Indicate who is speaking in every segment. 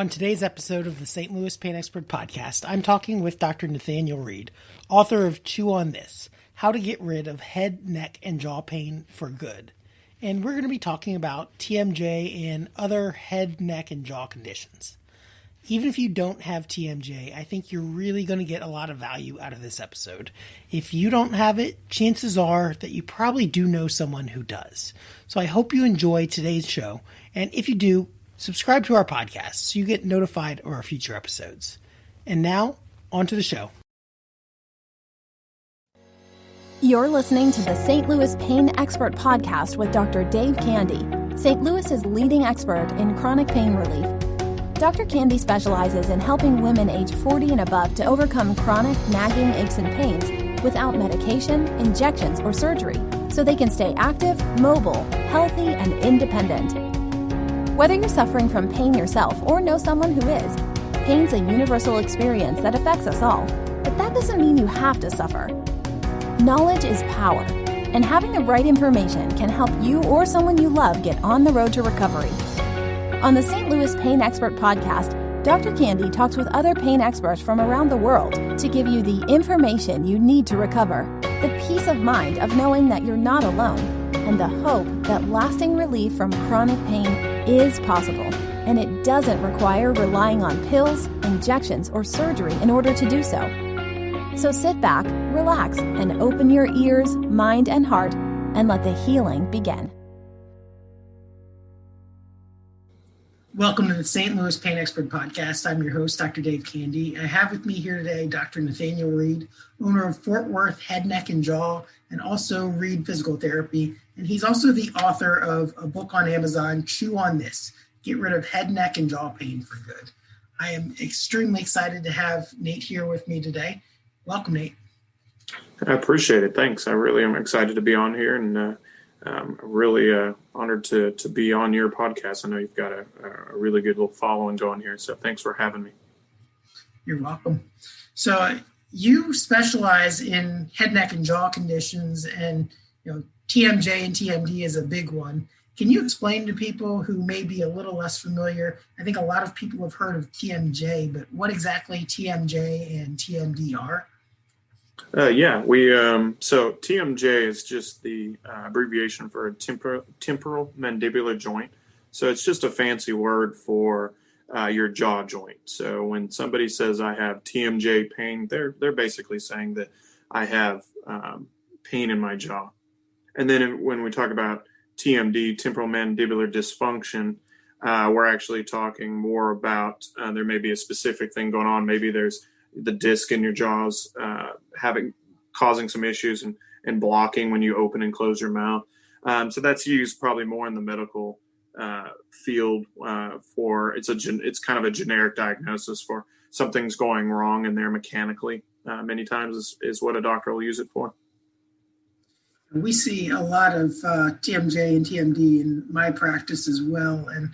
Speaker 1: On today's episode of the St. Louis Pain Expert Podcast, I'm talking with Dr. Nathaniel Ried, author of Chew on This, How to Get Rid of Head, Neck, and Jaw Pain for Good. And we're going to be talking about TMJ and other head, neck, and jaw conditions. Even if you don't have TMJ, I think you're really going to get a lot of value out of this episode. If you don't have it, chances are that you probably do know someone who does. So I hope you enjoy today's show. And if you do, subscribe to our podcast so you get notified of our future episodes. And now, on to the show.
Speaker 2: You're listening to the St. Louis Pain Expert Podcast with Dr. Dave Candy, St. Louis's leading expert in chronic pain relief. Dr. Candy specializes in helping women age 40 and above to overcome chronic, nagging aches and pains without medication, injections, or surgery, so they can stay active, mobile, healthy, and independent. Whether you're suffering from pain yourself or know someone who is, pain's a universal experience that affects us all, but that doesn't mean you have to suffer. Knowledge is power, and having the right information can help you or someone you love get on the road to recovery. On the St. Louis Pain Expert Podcast, Dr. Candy talks with other pain experts from around the world to give you the information you need to recover, the peace of mind of knowing that you're not alone, and the hope that lasting relief from chronic pain is possible, and it doesn't require relying on pills, injections, or surgery in order to do so. So sit back, relax, and open your ears, mind, and heart, and let the healing begin.
Speaker 1: Welcome to the St. Louis Pain Expert Podcast. I'm your host, Dr. Dave Candy. I have with me here today Dr. Nathaniel Ried, owner of Fort Worth Head, Neck, and Jaw, and also Ried Physical Therapy. And he's also the author of a book on Amazon, Chew on This, Get Rid of Head, Neck, and Jaw Pain for Good. I am extremely excited to have Nate here with me today. Welcome, Nate.
Speaker 3: I appreciate it. Thanks. I really am excited to be on here, and really honored to be on your podcast. I know you've got a really good little following going here, so thanks for having me.
Speaker 1: You're welcome. So you specialize in head, neck, and jaw conditions, and TMJ and TMD is a big one. Can you explain to people who may be a little less familiar? I think a lot of people have heard of TMJ, but what exactly TMJ and TMD are?
Speaker 3: So TMJ is just the abbreviation for a temporal mandibular joint. So it's just a fancy word for your jaw joint. So when somebody says I have TMJ pain, they're basically saying that I have pain in my jaw. And then when we talk about TMD, temporal mandibular dysfunction, we're actually talking more about there may be a specific thing going on. Maybe there's the disc in your jaws causing some issues and blocking when you open and close your mouth. So that's used probably more in the medical field for it's kind of a generic diagnosis for something's going wrong in there mechanically. Many times is what a doctor will use it for.
Speaker 1: We see a lot of TMJ and TMD in my practice as well. And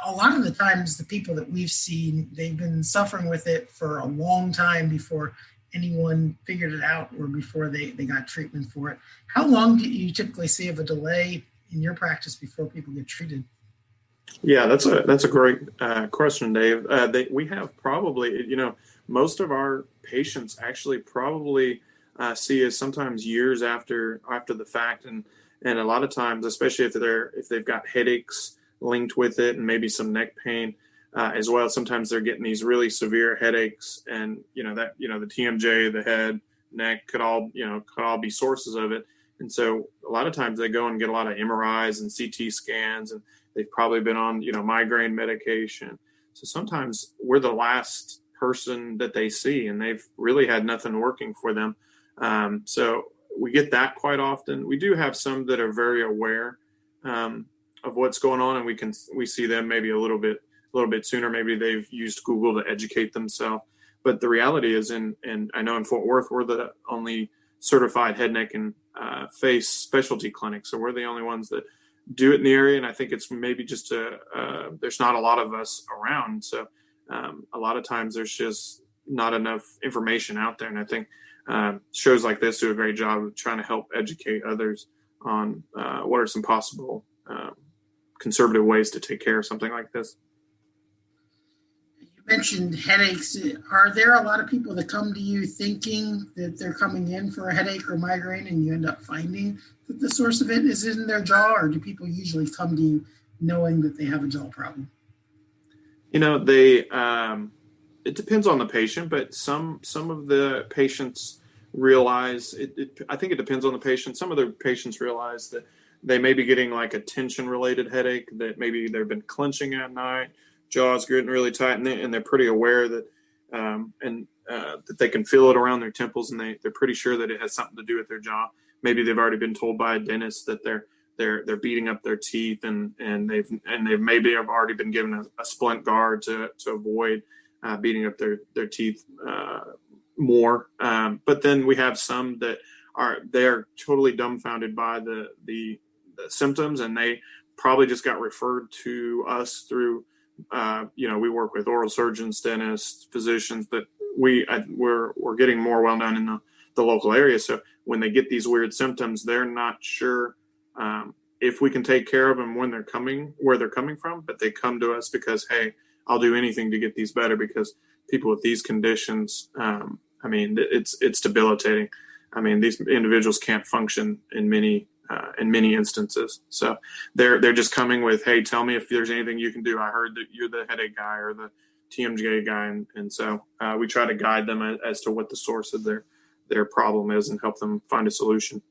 Speaker 1: a lot of the times the people that we've seen, they've been suffering with it for a long time before anyone figured it out or before they got treatment for it. How long do you typically see of a delay in your practice before people get treated?
Speaker 3: Yeah, that's a great question, Dave. We have probably, most of our patients actually probably see us sometimes years after the fact, and a lot of times, especially if they've got headaches linked with it and maybe some neck pain as well. Sometimes they're getting these really severe headaches, and the TMJ, the head, neck could all be sources of it. And so a lot of times they go and get a lot of MRIs and CT scans, and they've probably been on migraine medication. So sometimes we're the last person that they see, and they've really had nothing working for them. So we get that quite often. We do have some that are very aware of what's going on, and we see them maybe a little bit sooner. Maybe they've used Google to educate themselves. But the reality is, and I know in Fort Worth, we're the only certified head, neck, and face specialty clinic. So we're the only ones that do it in the area. And I think it's maybe just there's not a lot of us around. So a lot of times there's just not enough information out there. And I think shows like this do a great job of trying to help educate others on what are some possible conservative ways to take care of something like this.
Speaker 1: mentioned headaches. Are there a lot of people that come to you thinking that they're coming in for a headache or migraine, and you end up finding that the source of it is in their jaw, or do people usually come to you knowing that they have a jaw problem?
Speaker 3: They it depends on the patient, but some of the patients realize I think it depends on the patient. Some of the patients realize that they may be getting like a tension related headache, that maybe they've been clenching at night, jaws getting really tight, and they're pretty aware that that they can feel it around their temples, and they're pretty sure that it has something to do with their jaw. Maybe they've already been told by a dentist that they're beating up their teeth, and they've maybe have already been given a splint guard to avoid beating up their teeth more. But then we have some that they're totally dumbfounded by the symptoms, and they probably just got referred to us through we work with oral surgeons, dentists, physicians that we're getting more well known in the local area. So when they get these weird symptoms, they're not sure if we can take care of them where they're coming from, but they come to us because, hey, I'll do anything to get these better, because people with these conditions, it's debilitating. These individuals can't function in many instances. So they're just coming with, hey, tell me if there's anything you can do. I heard that you're the headache guy or the TMJ guy. And so we try to guide them as to what the source of their problem is and help them find a solution.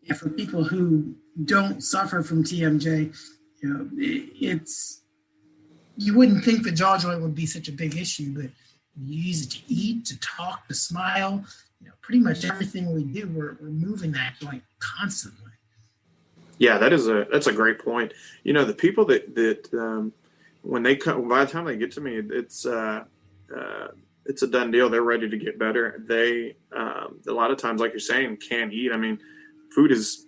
Speaker 1: Yeah, for people who don't suffer from TMJ, you wouldn't think the jaw joint would be such a big issue, but you use it to eat, to talk, to smile. Pretty much everything we do, we're moving that joint constantly.
Speaker 3: Yeah, that's a great point. The people that when they come, by the time they get to me, it's a done deal. They're ready to get better. They a lot of times, like you're saying, can't eat. Food is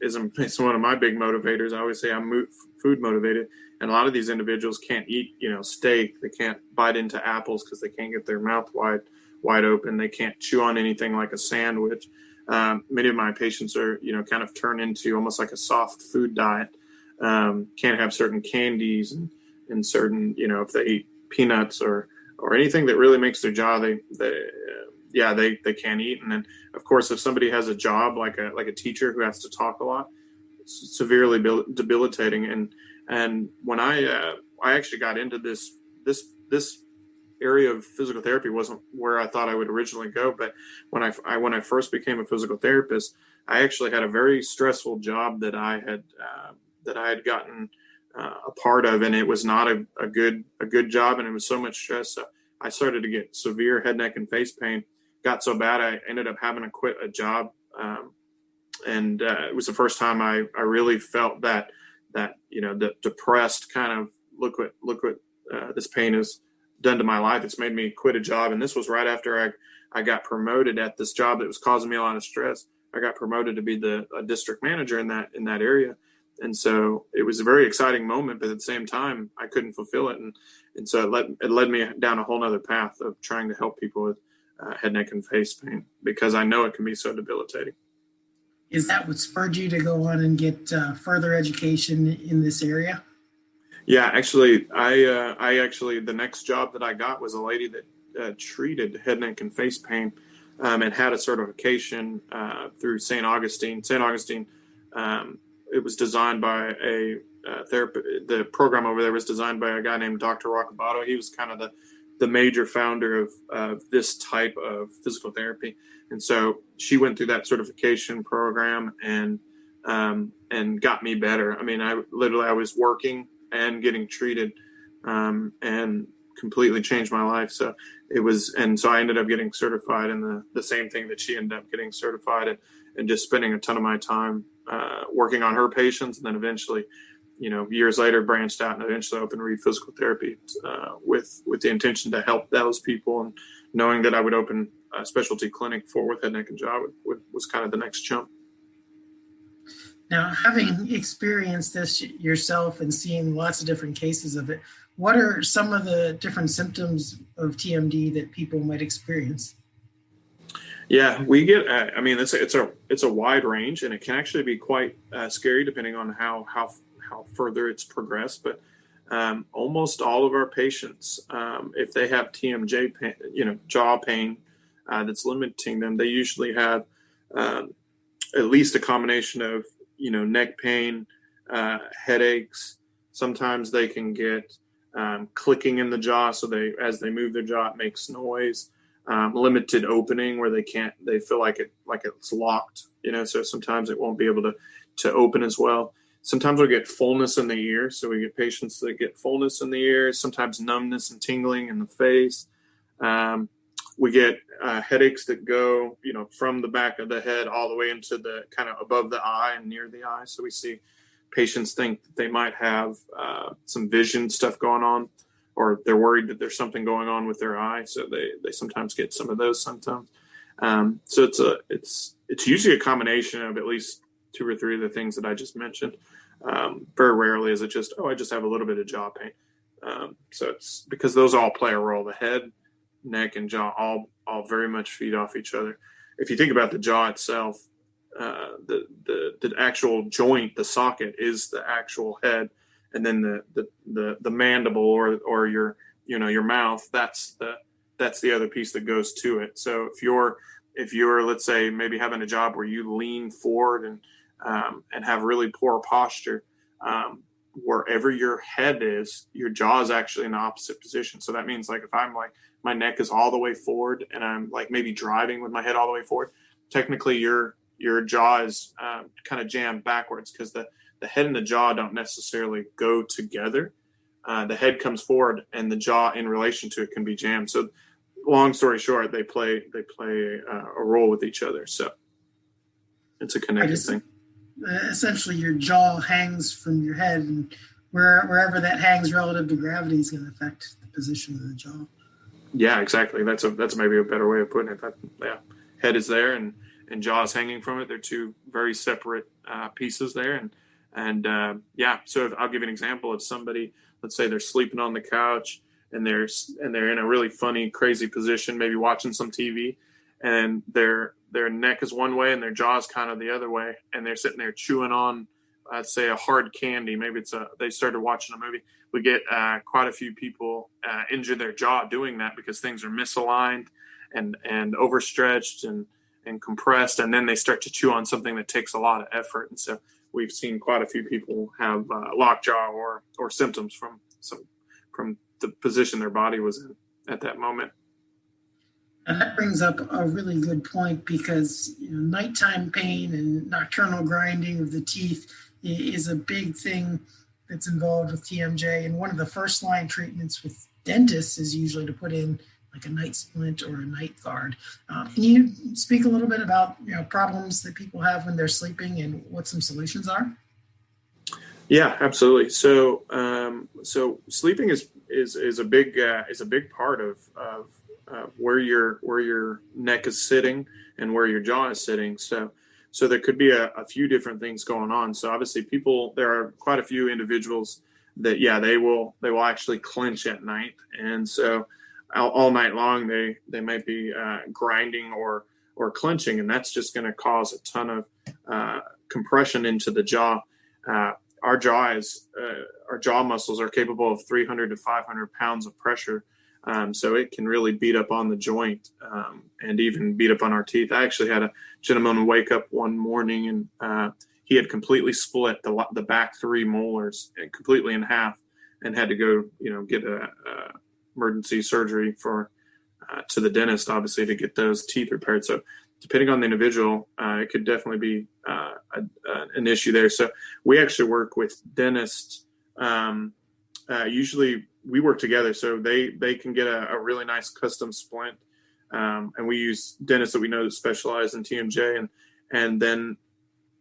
Speaker 3: one of my big motivators. I always say I'm food motivated, and a lot of these individuals can't eat, steak. They can't bite into apples because they can't get their mouth wide open. They can't chew on anything like a sandwich. Many of my patients are, kind of turn into almost like a soft food diet. Can't have certain candies and certain, if they eat peanuts or anything that really makes their jaw, they can't eat. And then, of course, if somebody has a job like a teacher who has to talk a lot, it's severely debilitating. And when I actually got into this area of physical therapy, wasn't where I thought I would originally go. But when I first became a physical therapist, I actually had a very stressful job that I had gotten a part of, and it was not a good job, and it was so much stress. So I started to get severe head, neck, and face pain. Got so bad I ended up having to quit a job, and it was the first time I really felt that the depressed kind of look what this pain has done to my life. It's made me quit a job, and this was right after I got promoted at this job that was causing me a lot of stress. I got promoted to be the district manager in that area, and so it was a very exciting moment. But at the same time, I couldn't fulfill it, and so it led me down a whole other path of trying to help people with head, neck, and face pain, because I know it can be so debilitating.
Speaker 1: Is that what spurred you to go on and get further education in this area?
Speaker 3: Yeah, actually, I actually, the next job that I got was a lady that treated head, neck, and face pain, and had a certification through St. Augustine. St. Augustine, it was designed by a therapist. The program over there was designed by a guy named Dr. Roccabato. He was kind of the major founder of this type of physical therapy. And so she went through that certification program and got me better. I was working and getting treated, and completely changed my life. So I ended up getting certified in the same thing that she ended up getting certified, and just spending a ton of my time working on her patients. And then eventually, years later, branched out and eventually opened Ried Physical Therapy with the intention to help those people, and knowing that I would open a specialty clinic with head, neck, and jaw was kind of the next jump.
Speaker 1: Now, having experienced this yourself and seeing lots of different cases of it, what are some of the different symptoms of TMD that people might experience?
Speaker 3: Yeah, we get. It's a wide range, and it can actually be quite scary depending on how further it's progressed. But Almost all of our patients, if they have TMJ pain, jaw pain that's limiting them, they usually have at least a combination of, neck pain, headaches. Sometimes they can get clicking in the jaw. So as they move their jaw, it makes noise. Limited opening where they feel like it's locked, so sometimes it won't be able to open as well. Sometimes we get fullness in the ear. So we get patients that get fullness in the ear, sometimes numbness and tingling in the face. We get headaches that go, from the back of the head all the way into the kind of above the eye and near the eye. So we see patients think that they might have some vision stuff going on, or they're worried that there's something going on with their eye. So they sometimes get some of those symptoms. So it's usually a combination of at least 2 or 3 of the things that I just mentioned. Very rarely is it just, I just have a little bit of jaw pain. So it's because those all play a role. The head, neck, and jaw all very much feed off each other. If you think about the jaw itself, the actual joint, the socket, is the actual head, and then the mandible or your mouth, that's the other piece that goes to it. So if you're let's say maybe having a job where you lean forward and have really poor posture, wherever your head is, your jaw is actually in the opposite position. So that means, like, if I'm like, my neck is all the way forward and I'm like maybe driving with my head all the way forward, technically your jaw is kind of jammed backwards, because the head and the jaw don't necessarily go together. The head comes forward and the jaw in relation to it can be jammed. So long story short, they play a role with each other. So it's a connected thing.
Speaker 1: Essentially, your jaw hangs from your head, and wherever that hangs relative to gravity is going to affect the position of the jaw.
Speaker 3: Yeah, exactly. That's maybe a better way of putting it. Head is there and jaw is hanging from it. They're 2 very separate pieces there. So I'll give you an example of somebody. Let's say they're sleeping on the couch and they're in a really funny, crazy position, maybe watching some TV, and their neck is one way and their jaw is kind of the other way, and they're sitting there chewing on, I'd say, a hard candy. Maybe they started watching a movie. We get quite a few people injure their jaw doing that, because things are misaligned and overstretched and compressed, and then they start to chew on something that takes a lot of effort. And so we've seen quite a few people have lockjaw or symptoms from the position their body was in at that moment.
Speaker 1: And that brings up a really good point, because nighttime pain and nocturnal grinding of the teeth is a big thing that's involved with TMJ. And one of the first line treatments with dentists is usually to put in like a night splint or a night guard. Can you speak a little bit about problems that people have when they're sleeping and what some solutions are?
Speaker 3: Yeah, absolutely. So sleeping is a big part of where your neck is sitting and where your jaw is sitting. So there could be a few different things going on. So obviously there are quite a few individuals that, they will actually clench at night. And so all night long, they might be grinding or clenching, and that's just going to cause a ton of compression into the jaw. Our jaw muscles are capable of 300 to 500 pounds of pressure. So it can really beat up on the joint and even beat up on our teeth. I actually had a gentleman wake up one morning and he had completely split the back 3 molars completely in half, and had to go, get a emergency surgery to the dentist, obviously, to get those teeth repaired. So depending on the individual, it could definitely be an issue there. So we actually work with dentists. Usually we work together, so they can get a really nice custom splint. And we use dentists that we know that specialize in TMJ. And then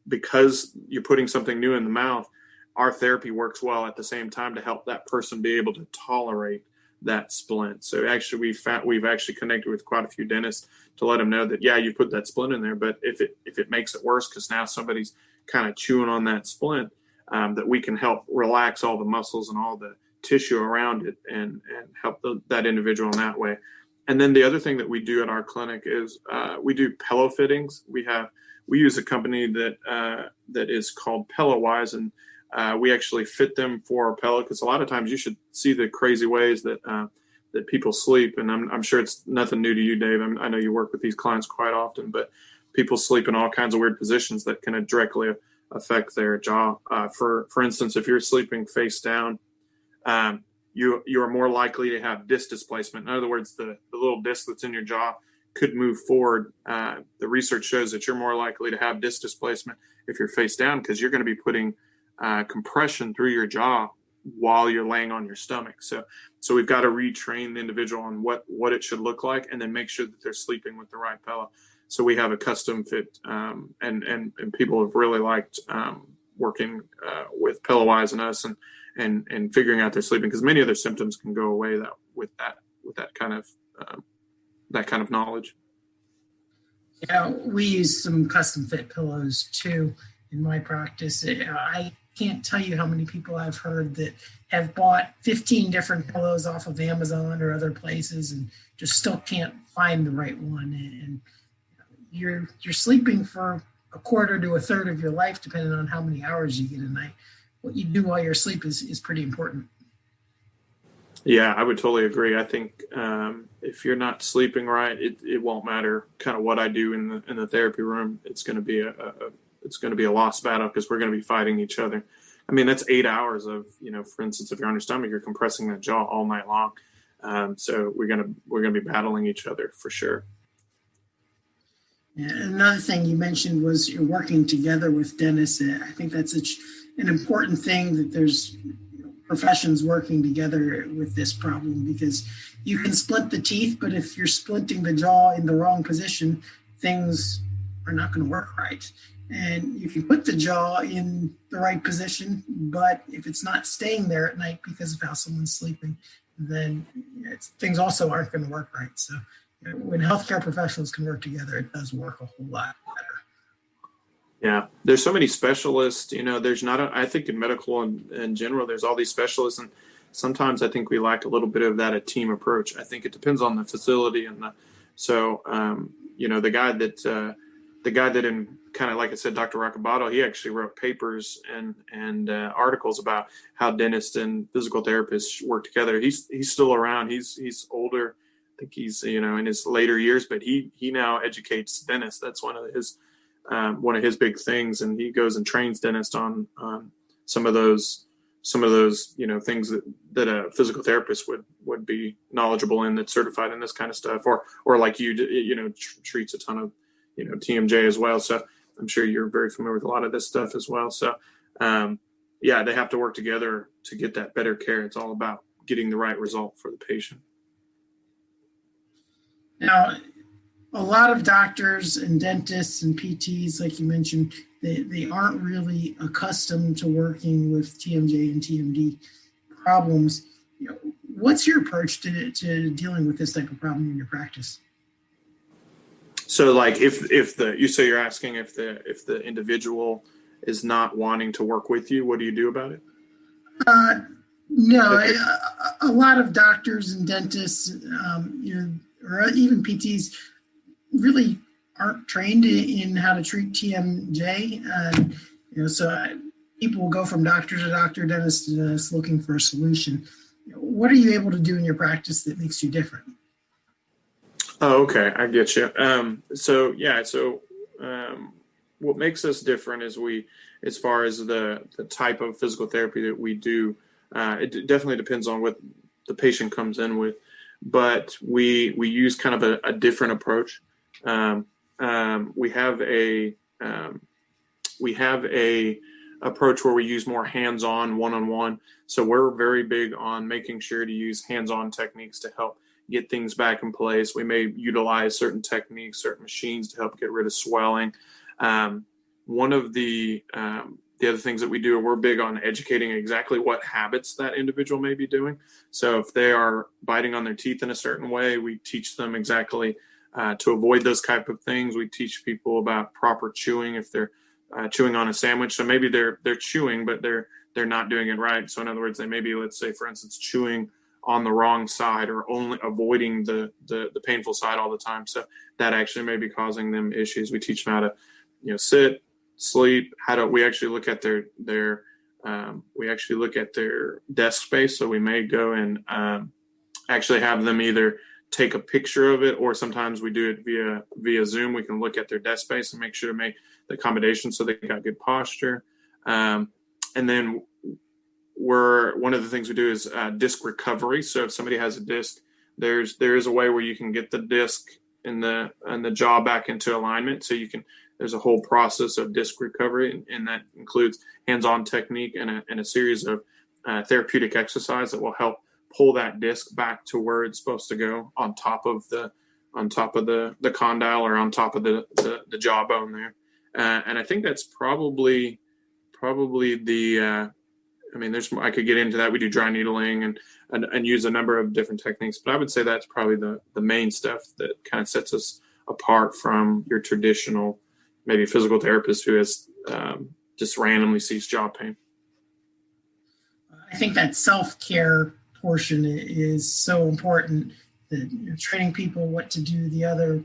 Speaker 3: because you're putting something new in the mouth, our therapy works well at the same time to help that person be able to tolerate that splint. So actually we've actually connected with quite a few dentists to let them know that, you put that splint in there, but if it makes it worse because now somebody's kind of chewing on that splint, that we can help relax all the muscles and all the tissue around it and help that individual in that way. And then the other thing that we do at our clinic is we do pillow fittings. We use a company that is called Pillowwise, and we actually fit them for a pillow, because a lot of times you should see the crazy ways that people sleep. And I'm sure it's nothing new to you, Dave. I know you work with these clients quite often, but people sleep in all kinds of weird positions that can directly affect their jaw. For instance, if you're sleeping face down, you are more likely to have disc displacement. In other words, the little disc that's in your jaw could move forward. The research shows that you're more likely to have disc displacement if you're face down, because you're going to be putting compression through your jaw while you're laying on your stomach. So we've got to retrain the individual on what it should look like, and then make sure that they're sleeping with the right pillow. So we have a custom fit, and people have really liked working with Pillowwise and us, and figuring out their sleeping, because many of their symptoms can go away with that kind of knowledge.
Speaker 4: Yeah, we use some custom fit pillows too in my practice. I can't tell you how many people I've heard that have bought 15 different pillows off of Amazon or other places and just still can't find the right one. And you're sleeping for a quarter to a third of your life, depending on how many hours you get a night. What you do while you're asleep is pretty important. Yeah,
Speaker 3: I would totally agree. I think if you're not sleeping right, it won't matter kind of what I do in the therapy room. It's going to be a lost battle, because we're going to be fighting each other. I mean, that's 8 hours of, for instance, if you're on your stomach, you're compressing that jaw all night long. So we're going to be battling each other for sure.
Speaker 4: Yeah, another thing you mentioned was you're working together with dentists. I think that's an important thing, that there's professions working together with this problem, because you can split the teeth, but if you're splitting the jaw in the wrong position, things are not going to work right. And you can put the jaw in the right position, but if it's not staying there at night because of how someone's sleeping, then things also aren't going to work right. So when healthcare professionals can work together, it does work a whole lot better.
Speaker 3: Yeah, there's so many specialists. There's I think in medical in general, there's all these specialists, and sometimes I think we lack a little bit of that, a team approach. I think it depends on the facility, and the guy that in kind of, like I said, Dr. Roccabato, he actually wrote papers and articles about how dentists and physical therapists work together. He's still around. He's older. I think he's in his later years, but he now educates dentists. That's one of his big things, and he goes and trains dentists on some of those things that a physical therapist would be knowledgeable in, that's certified in this kind of stuff, or like treats a ton of TMJ as well. So I'm sure you're very familiar with a lot of this stuff as well. So they have to work together to get that better care. It's all about getting the right result for the patient.
Speaker 4: Now, a lot of doctors and dentists and PTs, like you mentioned, they aren't really accustomed to working with TMJ and TMD problems. What's your approach to dealing with this type of problem in your practice?
Speaker 3: So, like, you're asking if the individual is not wanting to work with you, what do you do about it?
Speaker 4: No, a lot of doctors and dentists, or even PTs, really aren't trained in how to treat TMJ. So people will go from doctor to doctor, dentist to dentist, looking for a solution. What are you able to do in your practice that makes you different?
Speaker 3: Oh, okay. I get you. What makes us different is as far as the type of physical therapy that we do, it definitely depends on what the patient comes in with, but we use kind of a different approach. We have a approach where we use more hands-on, one-on-one. So we're very big on making sure to use hands-on techniques to help get things back in place. We may utilize certain techniques, certain machines to help get rid of swelling. One of the other things that we do, we're big on educating exactly what habits that individual may be doing. So if they are biting on their teeth in a certain way, we teach them exactly to avoid those type of things. We teach people about proper chewing if they're chewing on a sandwich. So maybe they're chewing, but they're not doing it right. So in other words, they may be, let's say, for instance, chewing on the wrong side, or only avoiding the painful side all the time. So that actually may be causing them issues. We teach them how to, sit, sleep. We actually look at their we actually look at their desk space. So we may go and actually have them either take a picture of it, or sometimes we do it via Zoom. We can look at their desk space and make sure to make the accommodation so they got good posture. And then one of the things we do is disc recovery. So if somebody has a disc, there is a way where you can get the disc and the jaw back into alignment. So there's a whole process of disc recovery, and that includes hands-on technique and a series of therapeutic exercise that will help pull that disc back to where it's supposed to go on top of the condyle, or on top of the jawbone there. And I think that's probably the I could get into that. We do dry needling and use a number of different techniques, but I would say that's probably the main stuff that kind of sets us apart from your traditional, maybe physical therapist who has just randomly sees jaw pain.
Speaker 4: I think that self-care portion is so important, that training people what to do the other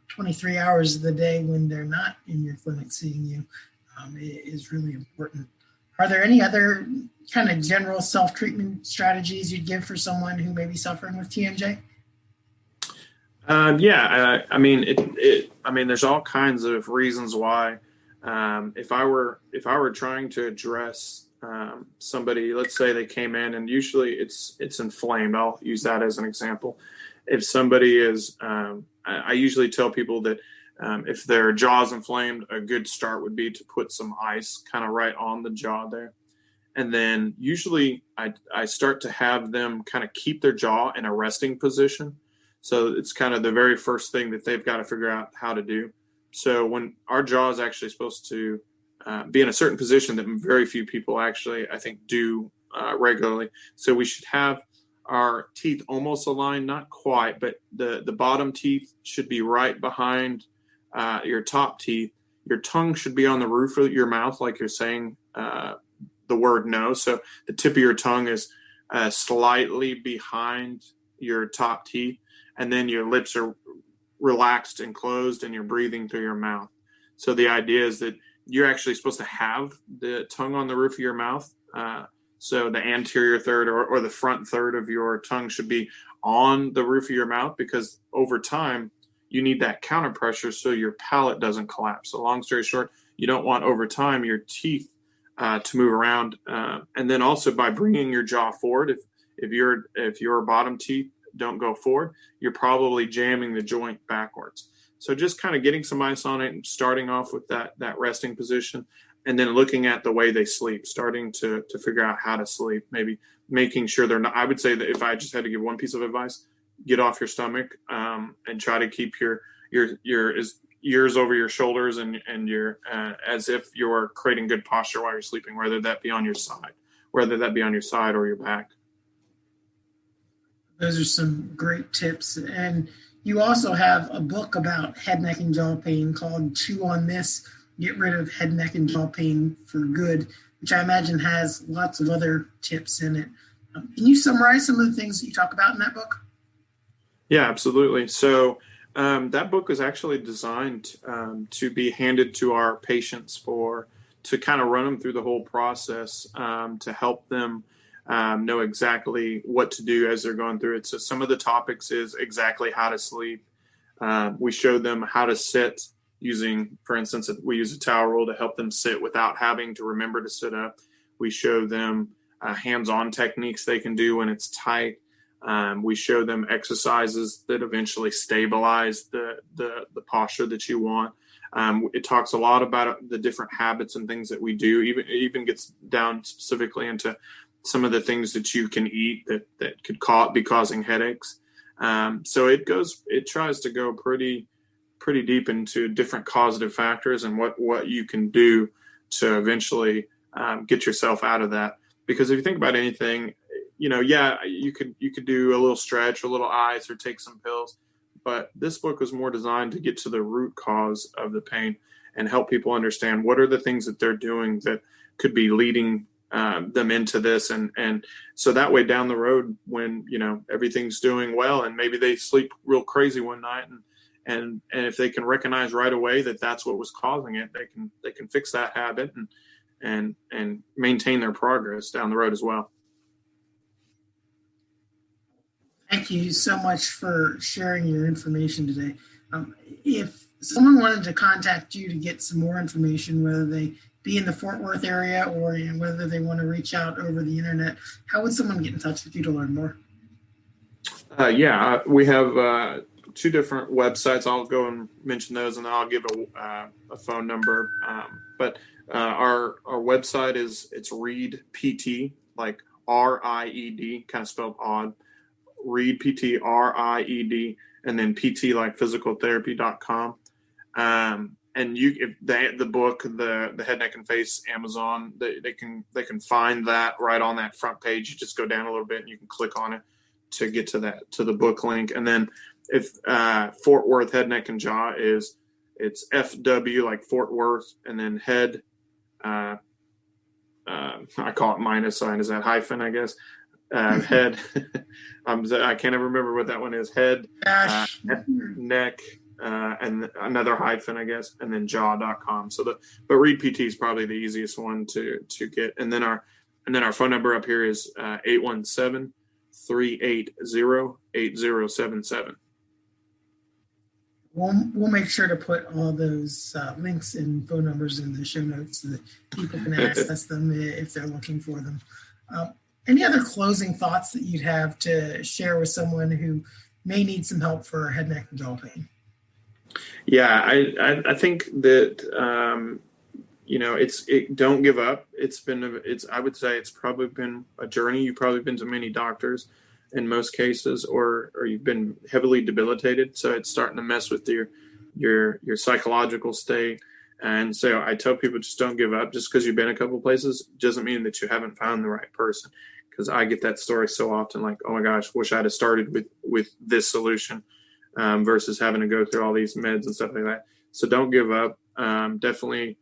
Speaker 4: 23 hours of the day when they're not in your clinic seeing you is really important. Are there any other kind of general self-treatment strategies you'd give for someone who may be suffering with TMJ? There's all kinds of reasons why. If I were trying to address somebody, let's say they came in and usually it's inflamed. I'll use that as an example. If somebody is, I usually tell people that if their jaw is inflamed, a good start would be to put some ice kind of right on the jaw there. And then usually I start to have them kind of keep their jaw in a resting position. So it's kind of the very first thing that they've got to figure out how to do. So when our jaw is actually supposed to be in a certain position that very few people actually, I think, do regularly. So we should have our teeth almost aligned, not quite, but the bottom teeth should be right behind your top teeth. Your tongue should be on the roof of your mouth, like you're saying the word no. So the tip of your tongue is slightly behind your top teeth, and then your lips are relaxed and closed, and you're breathing through your mouth. So the idea is that you're actually supposed to have the tongue on the roof of your mouth. So the anterior third or the front third of your tongue should be on the roof of your mouth, because over time you need that counter pressure so your palate doesn't collapse. So long story short, you don't want over time your teeth to move around. And then also by bringing your jaw forward, if your bottom teeth don't go forward, you're probably jamming the joint backwards. So just kind of getting some ice on it and starting off with that resting position, and then looking at the way they sleep, starting to figure out how to sleep, maybe making sure they're not. I would say that if I just had to give one piece of advice, get off your stomach and try to keep your ears over your shoulders and your as if you're creating good posture while you're sleeping, whether that be on your side or your back. Those are some great tips. And you also have a book about head, neck, and jaw pain called Chew on This, Get Rid of Head, Neck, and Jaw Pain for Good, which I imagine has lots of other tips in it. Can you summarize some of the things that you talk about in that book?
Speaker 3: Yeah, absolutely. So that book is actually designed to be handed to our patients to kind of run them through the whole process, to help them know exactly what to do as they're going through it. So some of the topics is exactly how to sleep. We show them how to sit using, for instance, we use a towel roll to help them sit without having to remember to sit up. We show them hands-on techniques they can do when it's tight. We show them exercises that eventually stabilize the posture that you want. It talks a lot about the different habits and things that we do. Even gets down specifically into some of the things that you can eat that could be causing headaches. So it tries to go pretty deep into different causative factors and what you can do to eventually get yourself out of that. Because if you think about anything, you could do a little stretch, a little ice, or take some pills. But this book was more designed to get to the root cause of the pain and help people understand what are the things that they're doing that could be leading them into this. And so that way down the road, when, everything's doing well and maybe they sleep real crazy one night and if they can recognize right away that that's what was causing it, they can fix that habit and maintain their progress down the road as well.
Speaker 4: Thank you so much for sharing your information today. If someone wanted to contact you to get some more information, whether they be in the Fort Worth area or whether they want to reach out over the internet, how would someone get in touch with you to learn more?
Speaker 3: We have 2 different websites. I'll go and mention those, and then I'll give a phone number. But our website it's Ried PT, like RIED, kind of spelled odd. Ried PT, RIED, and then PT like physicaltherapy.com. And if the book, the Head, Neck, and Face, Amazon, they can find that right on that front page. You just go down a little bit and you can click on it to get to the book link. And then if Fort Worth Head, Neck, and Jaw it's FW like Fort Worth, and then head. I call it minus sign. Is that hyphen? I guess. Head. I can't ever remember what that one is. Head, neck, and another hyphen, I guess, and then jaw.com. But Ried PT is probably the easiest one to get. And then our phone number up here is 817-380-8077.
Speaker 4: We'll make sure to put all those links and phone numbers in the show notes so that people can access them if they're looking for them. Any other closing thoughts that you'd have to share with someone who may need some help for head, neck, and jaw pain?
Speaker 3: Yeah, I think that don't give up. I would say it's probably been a journey. You've probably been to many doctors in most cases, or you've been heavily debilitated. So it's starting to mess with your psychological state. And so I tell people, just don't give up. Just because you've been a couple of places doesn't mean that you haven't found the right person. Because I get that story so often, like, oh my gosh, wish I'd have started with this solution versus having to go through all these meds and stuff like that. So don't give up. Definitely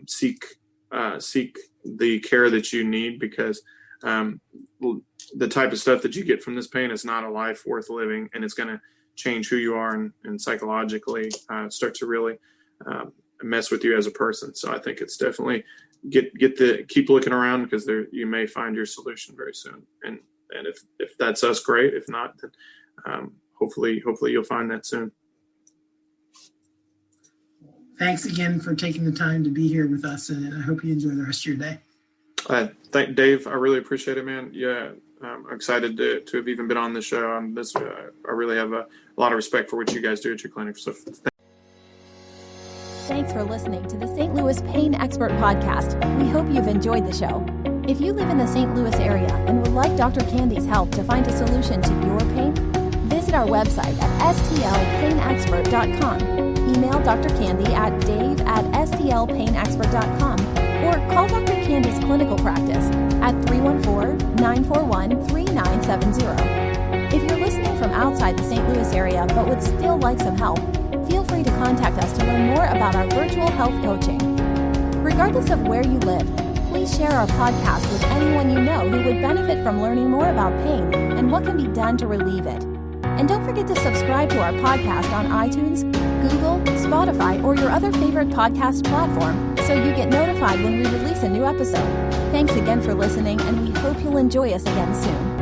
Speaker 3: seek the care that you need, because the type of stuff that you get from this pain is not a life worth living, and it's going to change who you are and psychologically start to really mess with you as a person. So I think it's definitely keep looking around, because you may find your solution very soon. And if that's us, great. If not, then hopefully you'll find that soon.
Speaker 4: Thanks again for taking the time to be here with us, and I hope you enjoy the rest of your day.
Speaker 3: Thank Dave. I really appreciate it, man. Yeah, I'm excited to have even been on the show. I really have a lot of respect for what you guys do at your clinic. So
Speaker 2: thanks for listening to the St. Louis Pain Expert Podcast. We hope you've enjoyed the show. If you live in the St. Louis area and would like Dr. Candy's help to find a solution to your pain, visit our website at stlpainexpert.com. Email Dr. Candy at dave@stlpainexpert.com or call Dr. Candy's clinical practice at 314-941-3970. If you're listening from outside the St. Louis area but would still like some help, feel free to contact us to learn more about our virtual health coaching. Regardless of where you live, please share our podcast with anyone you know who would benefit from learning more about pain and what can be done to relieve it. And don't forget to subscribe to our podcast on iTunes, Google, Spotify, or your other favorite podcast platform so you get notified when we release a new episode. Thanks again for listening, and we hope you'll enjoy us again soon.